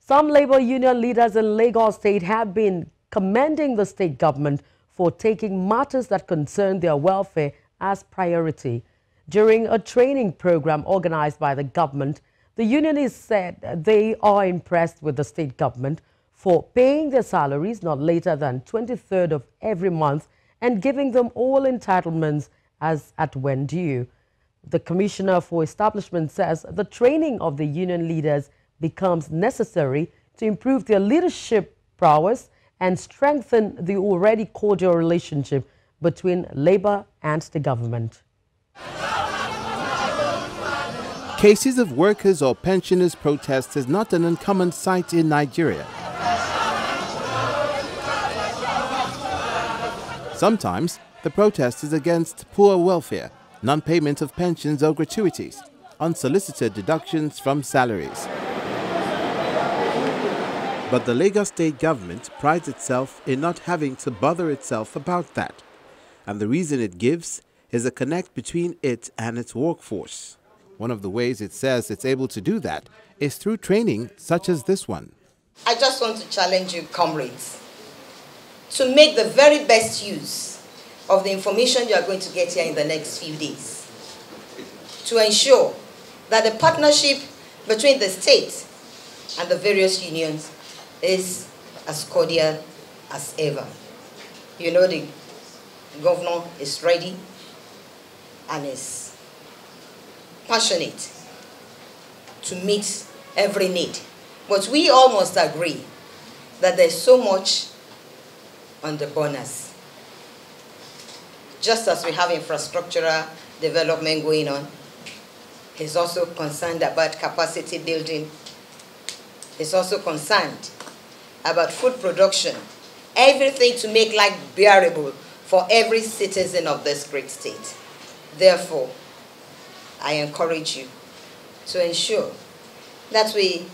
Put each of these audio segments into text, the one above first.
Some labor union leaders in Lagos State have been commending the state government for taking matters that concern their welfare as priority. During a training program organized by the government, the unionists said they are impressed with the state government for paying their salaries not later than 23rd of every month and giving them all entitlements as at when due. The Commissioner for Establishment says the training of the union leaders becomes necessary to improve their leadership prowess and strengthen the already cordial relationship between labor and the government. Cases of workers or pensioners' protests is not an uncommon sight in Nigeria. Sometimes the protest is against poor welfare, non-payment of pensions or gratuities, unsolicited deductions from salaries. But the Lagos State government prides itself in not having to bother itself about that. And the reason it gives is a connect between it and its workforce. One of the ways it says it's able to do that is through training such as this one. I just want to challenge you, comrades, to make the very best use of the information you are going to get here in the next few days to ensure that the partnership between the state and the various unions is as cordial as ever. You know, the governor is ready and is passionate to meet every need. But we all must agree that there's so much on the bonus. Just as we have infrastructural development going on, he's also concerned about capacity building. He's also concerned about food production, everything to make life bearable for every citizen of this great state. Therefore, I encourage you to ensure that we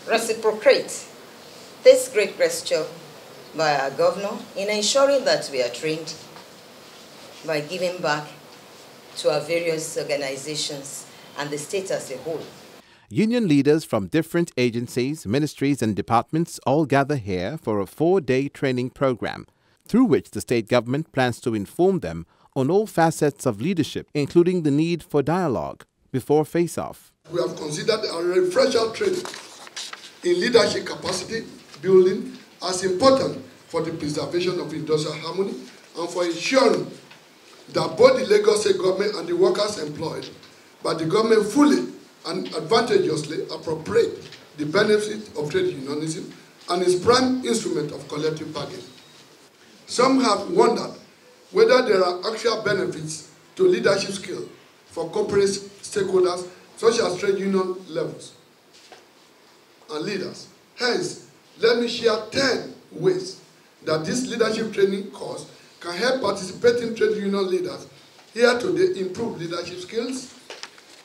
reciprocate this great gesture by our governor in ensuring that we are trained by giving back to our various organizations and the state as a whole. Union leaders from different agencies, ministries and departments all gather here for a 4-day training program, through which the state government plans to inform them on all facets of leadership, including the need for dialogue before face-off. We have considered a refresher training in leadership capacity building as important for the preservation of industrial harmony and for ensuring that both the Lagos State government and the workers employed by the government fully and advantageously appropriate the benefit of trade unionism and its prime instrument of collective bargaining. Some have wondered whether there are actual benefits to leadership skill for corporate stakeholders such as trade union levels and leaders. Hence, let me share 10 ways that this leadership training course can help participating trade union leaders here today improve leadership skills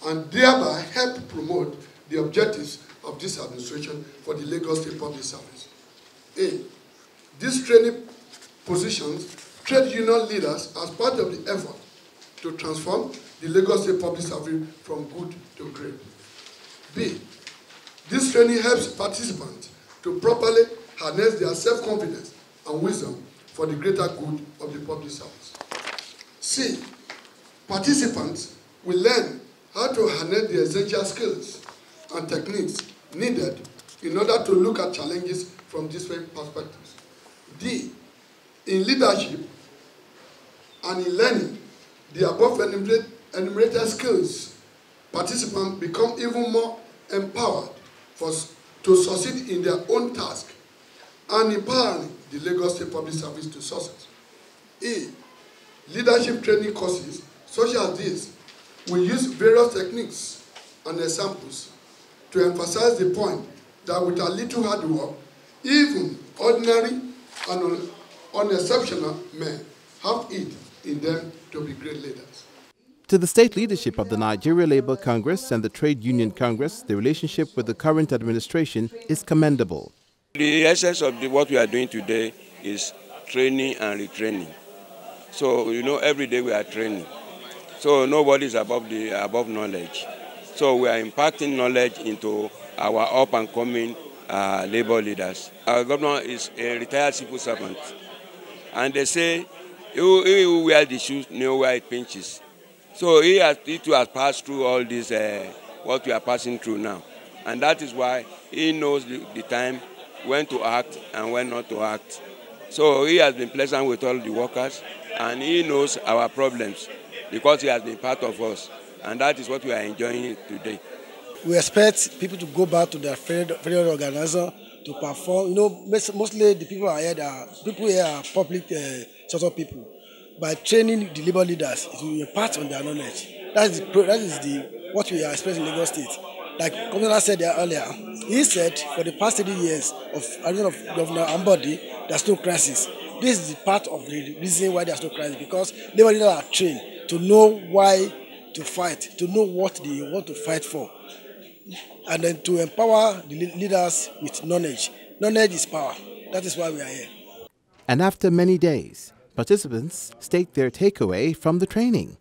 and thereby help promote the objectives of this administration for the Lagos State Public Service. A. This training positions trade union leaders as part of the effort to transform the Lagos State Public Service from good to great. B. This training helps participants to properly harness their self-confidence and wisdom for the greater good of the public service. C. Participants will learn how to harness the essential skills and techniques needed in order to look at challenges from different perspectives. D. In leadership and in learning the above enumerated skills, participants become even more empowered to succeed in their own task and empowering the Lagos State Public Service to success. E. Leadership training courses such as this will use various techniques and examples to emphasize the point that with a little hard work, even ordinary and unexceptional men have it in them to be great leaders. To the state leadership of the Nigeria Labour Congress and the Trade Union Congress, the relationship with the current administration is commendable. The essence of what we are doing today is training and retraining. So, you know, every day we are training. So nobody is above knowledge. So we are imparting knowledge into our up-and-coming labor leaders. Our governor is a retired civil servant, and they say, he who wears the shoes know where it pinches. So he too has passed through all this, what we are passing through now. And that is why he knows the time when to act and when not to act. So he has been pleasant with all the workers, and he knows our problems because he has been part of us. And that is what we are enjoying today. We expect people to go back to their federal organizer to perform. You know, mostly the people here are public sort of people. By training the labor leaders, it will impart on their knowledge. That is what we are experiencing in Lagos State. Like Governor said there earlier, he said for the past 30 years of Governor Ambodi, there's no crisis. This is the part of the reason why there's no crisis, because labor leaders are trained to know why to fight, to know what they want to fight for, and then to empower the leaders with knowledge. Knowledge is power. That is why we are here. And after many days, participants state their takeaway from the training.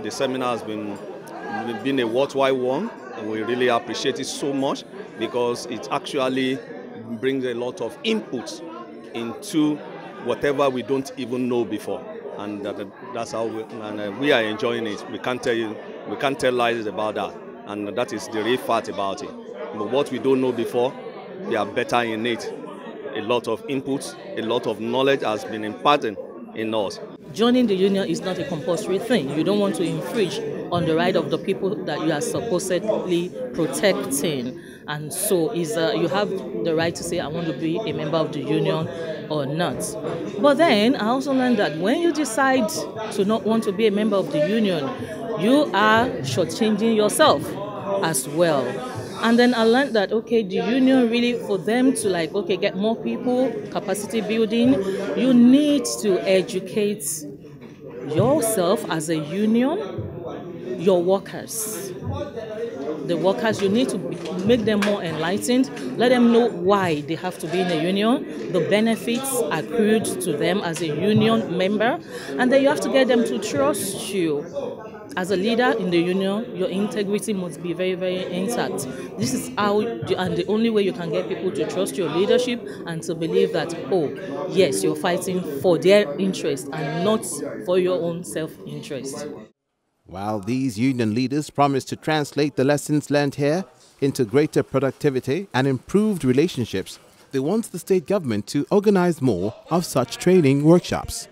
The seminar has been a worthwhile one. We really appreciate it so much because it actually brings a lot of input into whatever we don't even know before, and that's how we are enjoying it. We can't tell lies about that, and that is the real fact about it. But what we don't know before, we are better in it. A lot of inputs, a lot of knowledge has been imparted in us. Joining the union is not a compulsory thing. You don't want to infringe on the right of the people that you are supposedly protecting. And so you have the right to say, I want to be a member of the union or not. But then I also learned that when you decide to not want to be a member of the union, you are shortchanging yourself as well. And then I learned that, okay, the union really, for them to get more people, capacity building, you need to educate yourself as a union, your workers. The workers, you need to make them more enlightened, let them know why they have to be in a union, the benefits accrued to them as a union member, and then you have to get them to trust you. As a leader in the union, your integrity must be very, very intact. This is how, and the only way you can get people to trust your leadership and to believe that, oh, yes, you're fighting for their interest and not for your own self-interest. While these union leaders promise to translate the lessons learned here into greater productivity and improved relationships, they want the state government to organize more of such training workshops.